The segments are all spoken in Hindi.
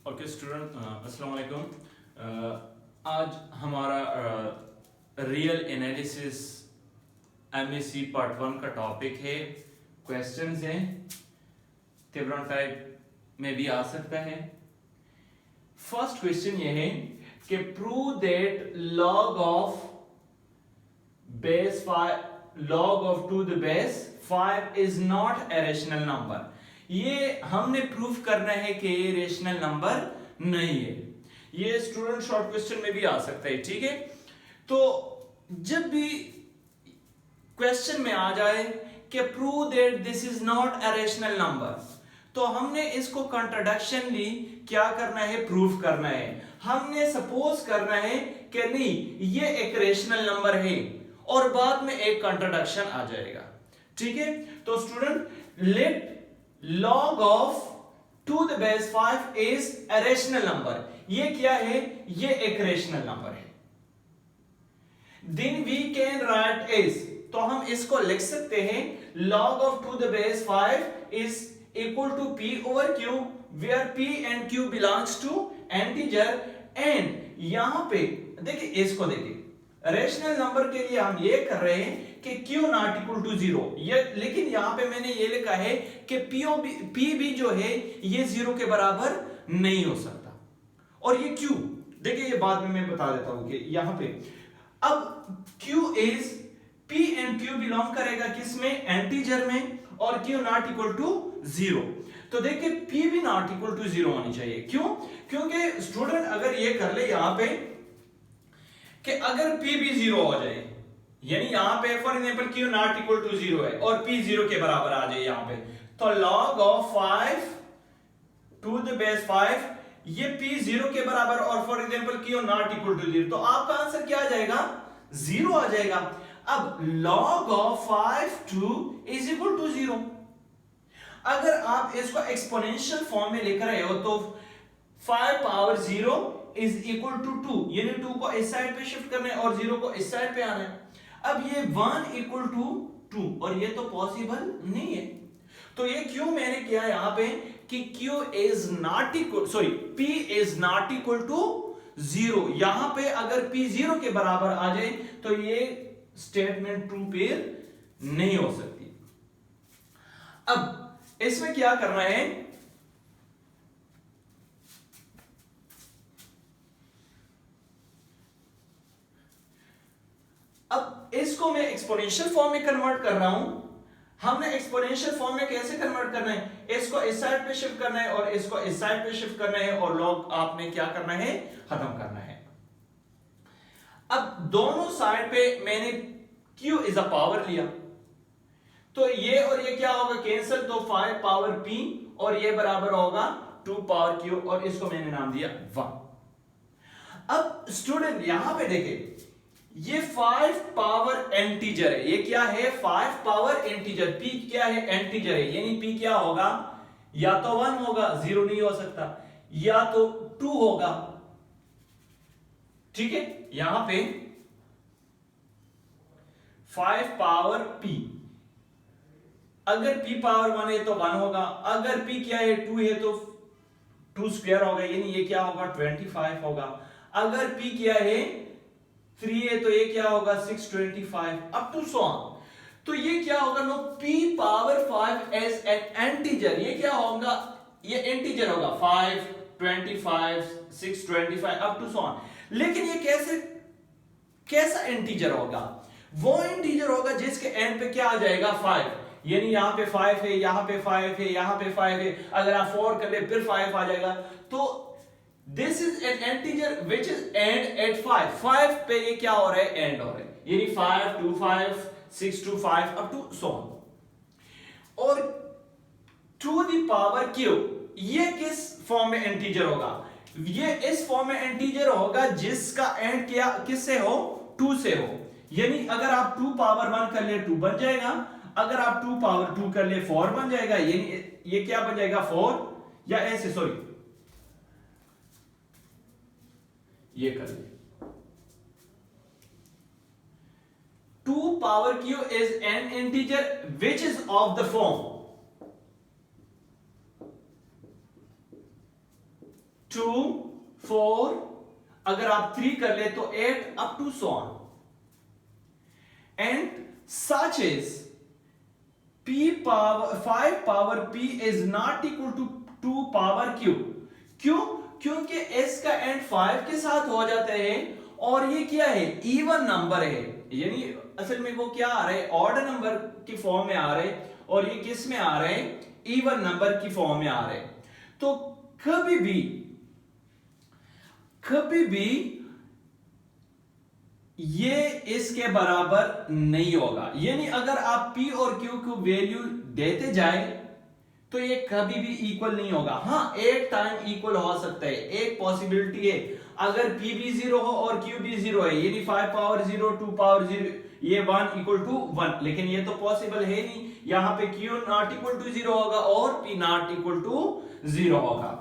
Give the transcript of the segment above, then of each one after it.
ओके स्टूडेंट, अस्सलाम वालेकुम। आज हमारा रियल एनालिसिस एमएससी पार्ट 1 का टॉपिक है। क्वेश्चंस हैं, तिब्रन टाइप में भी आ सकता है। फर्स्ट क्वेश्चन ये है कि prove that log of base 5 log of 2 the base 5 is not a rational number। ये हमने प्रूफ करना है कि ये रेशनल नंबर नहीं है। ये स्टूडेंट शॉर्ट क्वेश्चन में भी आ सकता है, ठीक है। तो जब भी क्वेश्चन में आ जाए कि prove that this is not a rational number, तो हमने इसको कंट्राडिक्शनली क्या करना है, प्रूफ करना है। हमने सपोज करना है कि नहीं ये एक रेशनल नंबर है और बाद में एक कंट्राडिक्शन आ जाएगा, ठीक है। तो student let log of 2 the base 5 is a rational number। ये क्या है, ये एक रेशनल नंबर है। then we can write is, तो हम इसको लिख सकते हैं log of 2 the base 5 is equal to p over q where p and q belongs to integer। and यहां पे देखिए, इसको देखिए, रेशनल नंबर के लिए हम ये कर रहे हैं कि q नॉट इक्वल टू 0, ये लेकिन यहां पे मैंने ये लिखा है कि p भी जो है ये 0 के बराबर नहीं हो सकता। और ये q देखिए, ये बाद में मैं बता देता हूं कि यहां पे अब q is p and q belong करेगा किसमें, एंटीजर में, और q नॉट इक्वल टू 0। तो देखिए p भी नॉट इक्वल टू 0 होनी चाहिए। क्यों? क्योंकि स्टूडेंट अगर ये कर ले यहां पे कि अगर p भी 0 हो जाए, यानी यहां पे for example q not equal to 0 है और p 0 के बराबर आ जाए यहां पे, तो log of 5 to the base 5 ये p 0 के बराबर और for example q not equal to 0, तो आपका आंसर क्या आ जाएगा, 0 आ जाएगा। अब log of 5 2 is equal to 0। अगर आप इसको एक्सपोनेंशियल फॉर्म में लिख रहे हो तो 5 पावर 0 इज इक्वल टू 2, यानी 2 को इस साइड पे शिफ्ट करना है और 0 को इस साइड पे आना है। अब ये 1 इक्वल टू 2 और ये तो पॉसिबल नहीं है। तो ये क्यों मैंने किया यहां पे कि q is not equal, sorry p is not equal to 0। यहां पे अगर p 0 के बराबर आ जाए तो ये स्टेटमेंट ट्रू पेयर नहीं हो सकती। अब इसमें क्या करना है, अब इसको मैं एक्सपोनेंशियल फॉर्म में कन्वर्ट कर रहा हूं। हमने एक्सपोनेंशियल फॉर्म में कैसे कन्वर्ट करना है, इसको इस साइड पे शिफ्ट करना है और इसको इस साइड पे शिफ्ट करना है और लॉग आपने क्या करना है, खत्म करना है। अब दोनों साइड पे मैंने q इज अ पावर लिया, तो ये और ये क्या होगा, कैंसिल, तो 5 पावर p और ये बराबर होगा 2 पावर q और इसको मैंने नाम दिया 1। अब स्टूडेंट यहां पे देखिए, ये 5 पावर एंटीजर है। ये क्या है, 5 पावर एंटीजर। p क्या है, एंटीजर है, यानी p क्या होगा, या तो 1 होगा, 0 नहीं हो सकता, या तो 2 होगा, ठीक है। यहां पे 5 पावर p, अगर p पावर 1 है तो 1 होगा, अगर p क्या है 2 है तो 2 स्क्वायर होगा, यानी ये क्या होगा 25 होगा। अगर p क्या है 3 है तो ये क्या होगा 625 अप टू सो ऑन। तो ये क्या होगा, no p power 5 as an integer, ये क्या होगा, ये एंटीजर होगा 5 25 625 अप टू सो ऑन। लेकिन ये कैसा एंटीजर होगा, वो एंटीजर होगा जिसके एंड पे क्या आ जाएगा 5, यानी यहां पे 5 है, यहां पे 5 है, यहां पे 5 है, अगर आप 4 कर ले फिर 5 आ जाएगा। तो this is an integer which is and at 5 पे ये क्या हो रहा है, एंड हो रहा है, यानी 5 2 5 6 2 5 अप टू सो ऑन। और टू द पावर q ये किस फॉर्म में एंटीजर होगा, ये इस फॉर्म में एंटीजर होगा जिसका एंड क्या किससे हो, 2 से हो। यानी अगर आप 2 पावर 1 कर ले 2 बन जाएगा, अगर आप 2 पावर 2 कर ले 4 बन जाएगा, यानी ये क्या बन जाएगा 4, या ऐसे, सॉरी ये कर ले 2 power q is an integer which is of the form 2 4, अगर आप 3 कर ले तो 8 up to so on, and such is p power 5 power p is not equal to 2 power q. क्यों? क्योंकि s का एंड 5 के साथ हो जाते हैं और ये क्या है, इवन नंबर है, यानी असल में वो क्या आ रहे हैं, ऑड नंबर की फॉर्म में आ रहे हैं और ये किस में आ रहे हैं, इवन नंबर की फॉर्म में आ रहे हैं। तो कभी भी ये इसके बराबर नहीं होगा, यानी अगर आप p और q को वैल्यू देते जाए तो ये कभी भी इक्वल नहीं होगा। हाँ, एक टाइम इक्वल हो सकता है, एक पॉसिबिलिटी है, अगर p भी 0 हो और q भी 0 है, यानी 5 पावर 0 2 पावर 0 ये 1 इक्वल टू 1, लेकिन ये तो पॉसिबल है नहीं, यहां पे q नॉट इक्वल टू 0 होगा और p नॉट इक्वल टू 0 होगा।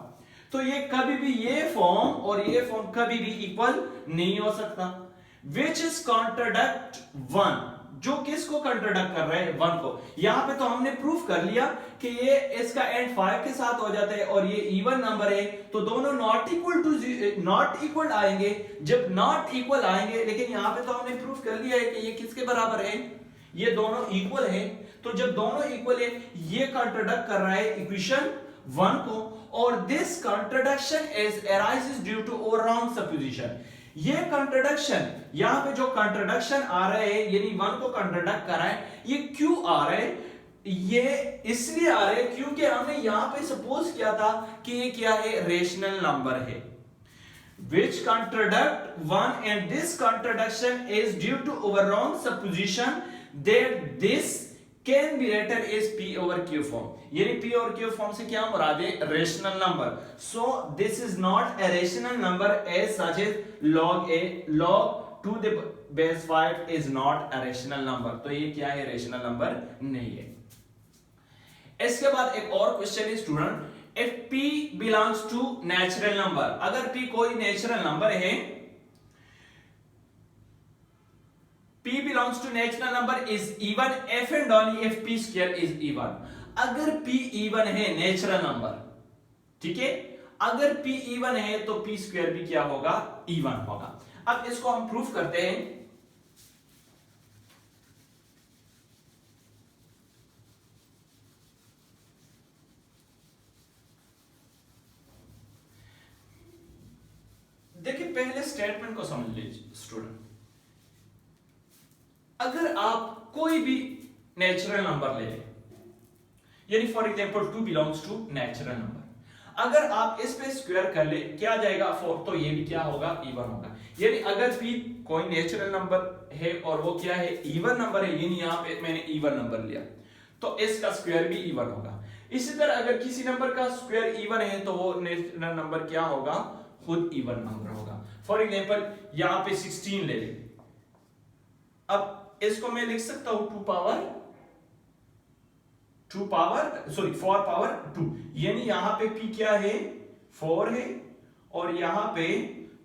तो ये कभी भी ये फॉर्म और ये फॉर्म कभी भी इक्वल नहीं हो सकता। Which is contradict 1, जो किसको कंट्राडिक्ट कर रहे हैं, 1 को। यहां पे तो हमने प्रूफ कर लिया कि ये इसका एंड 5 के साथ हो जाता है और ये इवन नंबर है, तो दोनों नॉट इक्वल आएंगे। जब नॉट इक्वल आएंगे, लेकिन यहां पे तो हमने प्रूफ कर लिया है कि ये किसके बराबर है, ये दोनों इक्वल है। तो जब दोनों इक्वल है, ये कंट्राडिक्ट कर रहा है इक्वेशन 1 को, और this contradiction is arises due to our wrong supposition. ये कंट्राडिक्शन, यहां पे जो कंट्राडिक्शन आ रहे हैं, यानी 1 को कंट्राडिक्ट कर रहा है, ये क्यों आ रहा है, ये इसलिए आ रहे हैं क्योंकि हमने यहां पे सपोज किया था कि ये क्या है, रेशनल नंबर है। which contradict 1 and this contradiction is due to our wrong supposition that this can be written as p over q form, यानी p और q फॉर्म से क्या मुराद है, rational number. So this is not a rational number as such as log 2 the base 5 is not a rational number। तो ये क्या है, रेशनल नंबर नहीं है। इसके बाद एक और क्वेश्चन है student, if p belongs to natural number, अगर p कोई नेचुरल नंबर है, p belongs to natural number is even if and only if p square is even। अगर p even है नेचुरल नंबर, ठीक है, अगर p even है तो p स्क्वायर भी क्या होगा, even होगा। अब इसको हम प्रूफ करते हैं। देखिए पहले स्टेटमेंट को समझ लीजिए स्टूडेंट, अगर आप कोई भी नेचुरल नंबर ले लें, यानी for example 2 belongs to natural number, अगर आप इस पे स्क्वायर कर ले क्या जाएगा 4, तो ये भी क्या होगा, इवन होगा। यानी अगर p कोई नेचुरल नंबर है और वो क्या है, इवन नंबर है, यानी यहां पे मैंने इवन नंबर लिया तो इसका स्क्वायर भी इवन होगा। इसी तरह अगर किसी नंबर का स्क्वायर इवन है तो वो नेचुरल नंबर क्या होगा, खुद इवन नंबर होगा। फॉर एग्जांपल यहां पे 16 ले ले, अब इसको मैं लिख सकता हूं 4 पावर 2, यानी यहां पे p क्या है, 4 है, और यहां पे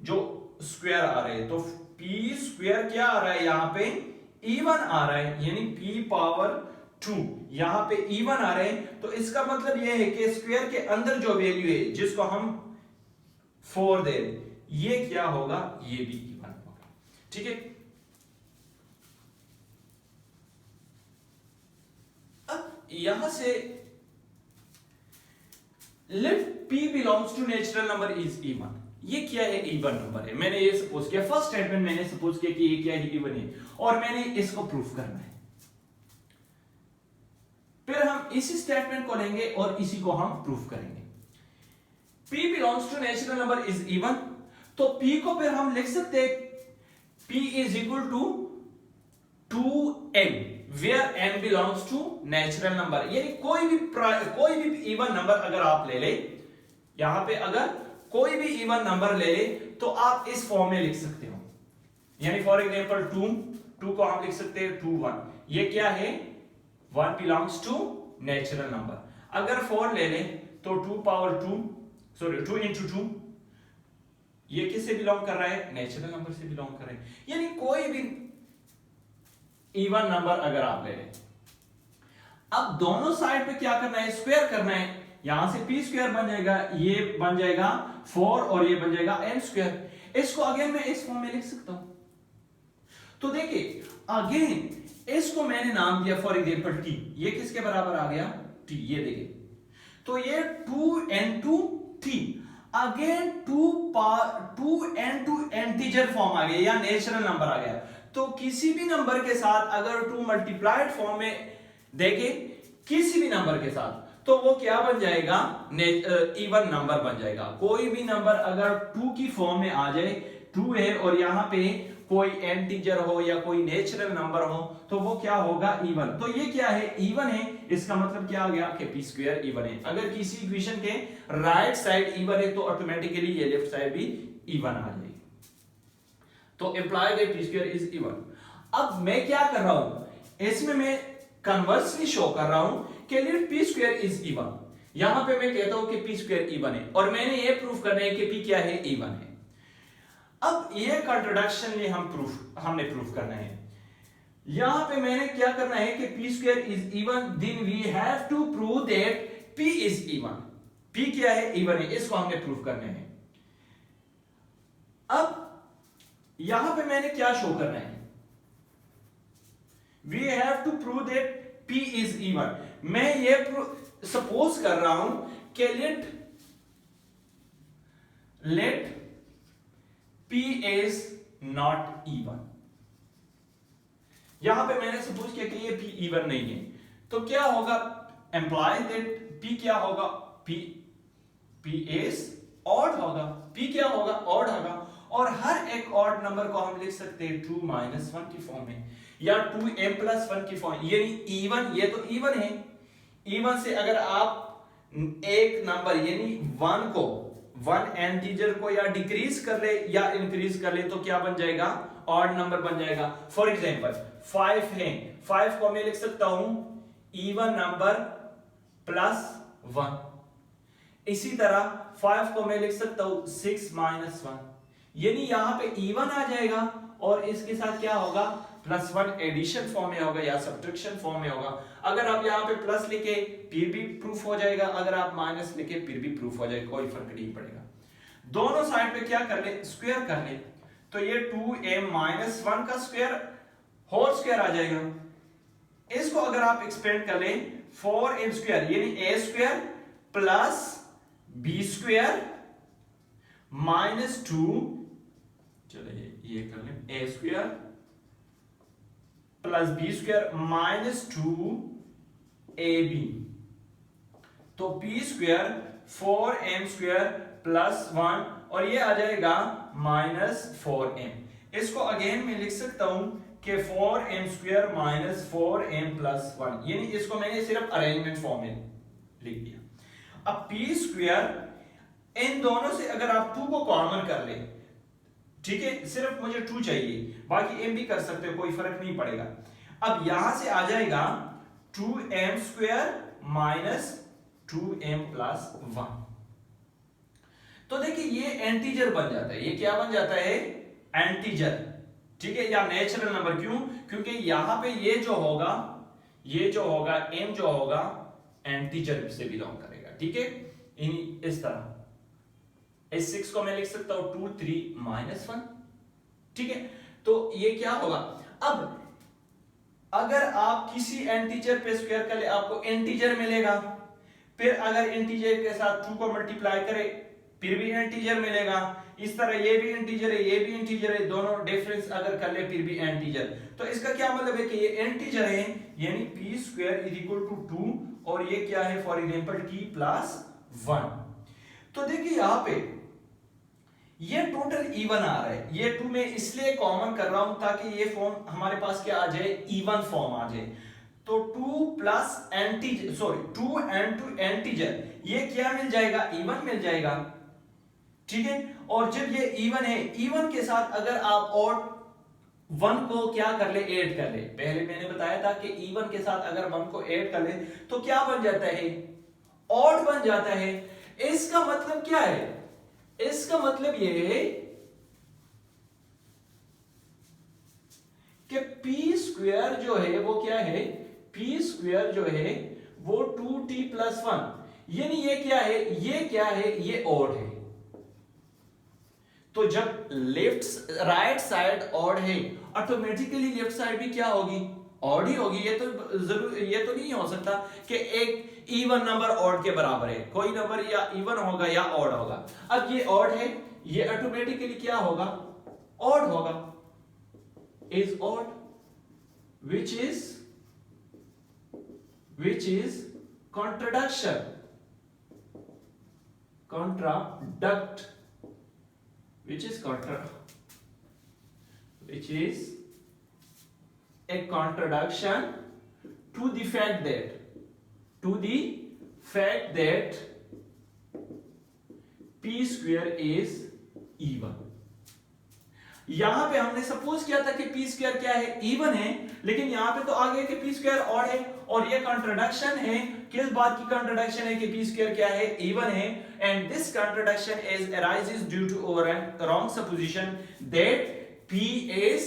जो स्क्वायर आ रहे हैं तो p स्क्वायर क्या आ रहा है, यहां पे इवन आ रहा है, यानी p पावर 2 यहां पे इवन आ रहे हैं। तो इसका मतलब यह है कि स्क्वायर के अंदर जो वैल्यू है जिसको हम 4 दे, ये क्या होगा, ये भी इवन होगा, ठीक है। यहां से let p belongs to natural number is even, ये क्या है, इवन नंबर है। मैंने ये सपोज किया, फर्स्ट स्टेटमेंट मैंने सपोज किया कि ये क्या है, इवन है, और मैंने इसको प्रूफ करना है। फिर हम इसी स्टेटमेंट को लेंगे और इसी को हम प्रूफ करेंगे। p belongs to natural number is even, तो p को फिर हम लिख सकते हैं p is equal to 2n where n belongs to natural number, यानी कोई भी इवन नंबर अगर आप ले ले, यहां पे अगर कोई भी इवन नंबर ले ले तो आप इस फॉर्म में लिख सकते हो, यानी फॉर एग्जांपल 2 को हम लिख सकते हैं 2 1, ये क्या है, 1 belongs to natural number। अगर 4 ले ले तो 2 पावर 2 into 2, ये किससे बिलोंग कर रहा है, नेचुरल नंबर से बिलोंग कर रहा है। यानी कोई भी इवन नंबर अगर आप ले लें, अब दोनों साइड पे क्या करना है, स्क्वायर करना है, यहां से p स्क्वायर बन जाएगा, ये बन जाएगा 4 और ये बन जाएगा m स्क्वायर। इसको अगेन मैं इस फॉर्म में लिख सकता हूं। तो देखिए अगेन इसको मैंने नाम दिया फॉर एग्जांपल t, ये किसके बराबर आ गया t, ये देखिए तो ये 2n2 t, again 2n2 integer form आ गया या नेचुरल नंबर आ गया। तो किसी भी नंबर के साथ अगर 2 मल्टीप्लाइड फॉर्म में देखे किसी भी नंबर के साथ तो वो क्या बन जाएगा, इवन नंबर बन जाएगा। कोई भी नंबर अगर 2 की फॉर्म में आ जाए, 2 है और यहां पे कोई इंटीजर हो या कोई नेचुरल नंबर हो तो वो क्या होगा, इवन। तो ये क्या है, इवन है। इसका मतलब क्या आ गया कि p स्क्वायर इवन है। अगर किसी इक्वेशन के राइट साइड इवन है तो ऑटोमेटिकली ये लेफ्ट साइड भी इवन आ जाएगी। तो imply by p square is even. अब मैं क्या कर रहा हूं, इसमें मैं कन्वर्सली शो कर रहा हूं कि let p square is even. यहां पे मैं कहता हूं कि p स्क्वायर इवन है और मैंने ये प्रूफ करना है कि p क्या है, इवन है। अब ये कंट्रोडक्शन हमने प्रूफ करना है। यहां पे मैंने क्या करना है कि p square is even, then we have to prove that p is even. p क्या है, इवन है, इसको हमने प्रूफ करना है। अब यहां पे मैंने क्या शो करना है, we have to prove that p is even. मैं ये सपोज कर रहा हूं कि let p is not even। यहां पे मैंने सपोज किया कि ये p इवन नहीं है तो क्या होगा, एम्प्लाई दैट p क्या होगा, p is odd होगा। p क्या होगा, odd होगा। और हर एक ऑड नंबर को हम लिख सकते हैं 2 - 1 की फॉर्म में या 2m + 1 की फॉर्म, यानी इवन। ये तो इवन है। इवन से अगर आप एक नंबर यानी 1 इंटीजर को या डिक्रीज कर ले या इंक्रीज कर ले तो क्या बन जाएगा, ऑड नंबर बन जाएगा। फॉर एग्जांपल 5 है, 5 को मैं लिख सकता हूं इवन नंबर +1। इसी तरह 5 को मैं लिख सकता हूं 6 - 1, यानी यहां पे इवन आ जाएगा और इसके साथ क्या होगा, +1 एडिशन फॉर्म में होगा या सब्ट्रैक्शन फॉर्म में होगा। अगर आप यहां पे प्लस लिखे फिर भी प्रूफ हो जाएगा, अगर आप माइनस लिखे फिर भी प्रूफ हो जाएगा, कोई फर्क नहीं पड़ेगा। दोनों साइड पे क्या कर ले, स्क्वायर कर ले। तो ये 2m - 1 का स्क्वायर होल स्क्वायर आ जाएगा। इसको अगर आप एक्सपेंड कर ले 4m स्क्वायर यानी a square plus b square -2, चलिए ये कर लें, a square plus b square -2ab। तो p स्क्वायर 4m स्क्वायर +1 और ये आ जाएगा -4m। इसको अगेन मैं लिख सकता हूं कि 4m स्क्वायर -4m + 1, यानी इसको मैंने सिर्फ अरेंजमेंट फॉर्म में लिख दिया। अब p स्क्वायर, इन दोनों से अगर आप 2 को कॉमन कर ले, ठीक है, सिर्फ मुझे 2 चाहिए, बाकी m भी कर सकते हो, कोई फर्क नहीं पड़ेगा। अब यहां से आ जाएगा 2m स्क्वायर -2m + 1। तो देखिए ये एंटीजर बन जाता है। ये क्या बन जाता है, एंटीजर, ठीक है, या नेचुरल नंबर। क्यों, क्योंकि यहां पे ये जो होगा m जो होगा एंटीजर से बिलोंग करेगा, ठीक है। इस तरह इस 6 को मैं लिख सकता हूं 2 3 -1, ठीक है। तो ये क्या होगा, अब अगर आप किसी एंटीजर पे स्क्वायर कर ले आपको एंटीजर मिलेगा, फिर अगर एंटीजर के साथ 2 को मल्टीप्लाई करें फिर भी एंटीजर मिलेगा। इस तरह ये भी एंटीजर है, ये भी एंटीजर है, दोनों डिफरेंस अगर कर ले फिर भी एंटीजर। तो इसका क्या मतलब है कि ये एंटीजर है, यानी p स्क्वायर = 2 और ये क्या है, फॉर एग्जांपल t + 1। तो देखिए यहां पे ये टोटल इवन आ रहा है। ये 2 मैं इसलिए कॉमन कर रहा हूं ताकि ये फॉर्म हमारे पास क्या आ जाए, इवन फॉर्म आ जाए। तो 2 + एंटीजर, सॉरी 2 and 2 एंटीजर, ये क्या मिल जाएगा, इवन मिल जाएगा, ठीक है। और जब ये इवन है, इवन के साथ अगर आप ऑड 1 को क्या कर ले, ऐड कर ले। पहले मैंने बताया था कि इवन के साथ अगर 1 को ऐड कर ले तो क्या बन जाता है, ऑड बन जाता है। इसका मतलब क्या है, इसका मतलब ये है कि p स्क्वायर जो है वो क्या है, p स्क्वायर जो है वो 2t + 1, यानी ये क्या है, ये क्या है, ये ऑड है। तो जब लेफ्ट राइट साइड ऑड है, ऑटोमेटिकली लेफ्ट साइड भी क्या होगी, ऑड ही होगी। ये तो जरूर, ये तो नहीं हो सकता कि एक इवन नंबर ऑड के बराबर है, कोई नंबर या इवन होगा या ऑड होगा। अब ये ऑड है, ये ऑटोमेटिकली क्या होगा, ऑड होगा, is odd, which is contradiction, contradict, which is a contradiction to the fact that p square is even। यहां पे हमने सपोज किया था कि पी स्क्वायर क्या है, इवन है, लेकिन यहां पे तो आ गया कि पी स्क्वायर ऑड है, और ये कॉन्ट्रडिक्शन है। किस बात की कॉन्ट्रडिक्शन है कि पी स्क्वायर क्या है, इवन है। And this contradiction is arises due to our wrong supposition that p is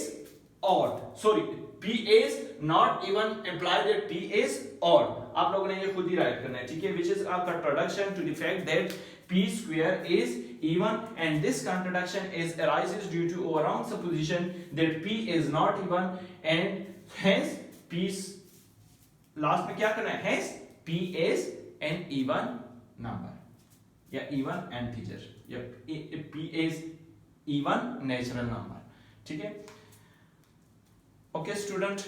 odd, sorry, p is not even imply that p is odd। आप लोगों ने ये खुद ही राइट करना है, ठीक है, which is a contradiction to the fact that p square is even, and this contradiction is arises due to our wrong supposition that p is not even, and hence p last में क्या करना है, hence p is an even number या even integer या p is even natural number, ठीक है। ओके स्टूडेंट,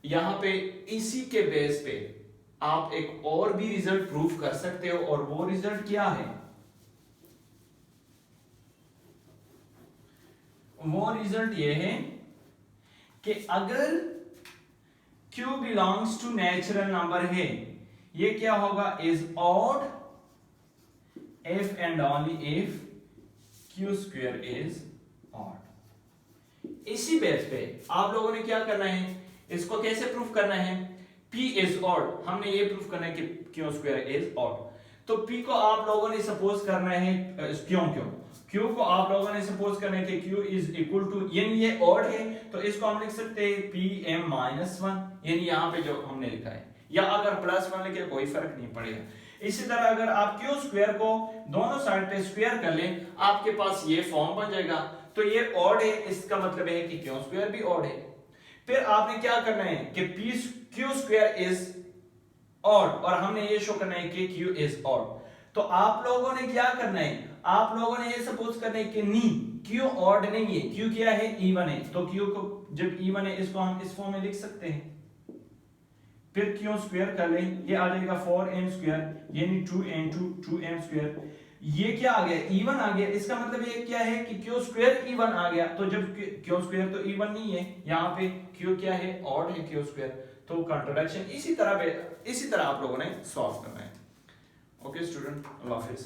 यहां पे इसी के बेस पे आप एक और भी रिजल्ट प्रूफ कर सकते हो, और वो रिजल्ट क्या है, वो रिजल्ट ये है कि अगर q belongs to natural number है, ये क्या होगा, is odd if and only if q square is odd। इसी बेस पे आप लोगों ने क्या करना है, इसको कैसे प्रूफ करना है, p is odd, हमने ये प्रूफ करना है कि q square is odd। तो p को आप लोगों ने सपोज करना है, q को आप लोगों ने सपोज करना है कि q इज इक्वल टू, यानी ये ऑड है तो इसको हम लिख सकते हैं pm -1, यानी यहाँ पे जो हमने लिखा है, या अगर +1 लिखे कोई फर्क नहीं पड़ेगा। इसी तरह अगर आप q स्क्वायर को दोनों साइड पे स्क्वायर कर लें, आपके पास ये फॉर्म बन जाएगा। तो ये ऑड है, इसका मतलब है कि q स्क्वायर भी ऑड है। फिर आपने क्या करना है कि q स्क्वायर इज ऑड, और हमने ये शो करना है कि q इज ऑड। तो आप लोगों ने क्या करना है, आप लोगों ने ये सपोज करना है कि नहीं, q ऑड नहीं है, q क्या है, इवन है। तो q को जब इवन है, इसको हम इस फॉर्म में लिख सकते हैं। फिर q स्क्वायर कर लें, ये आ जाएगा 4m स्क्वायर, यानी 2m स्क्वायर। ये क्या आ गया, इवन आ गया। इसका मतलब ये क्या है कि q स्क्वायर इवन आ गया। तो जब q स्क्वायर तो इवन नहीं है, यहाँ पे q क्या है, ऑड है q स्क्वायर। तो कॉन्ट्रडिक्शन इसी तरह आप लोगों ने सॉल्व करना है। ओके स्टूडेंट, अल्लाह हाफिज।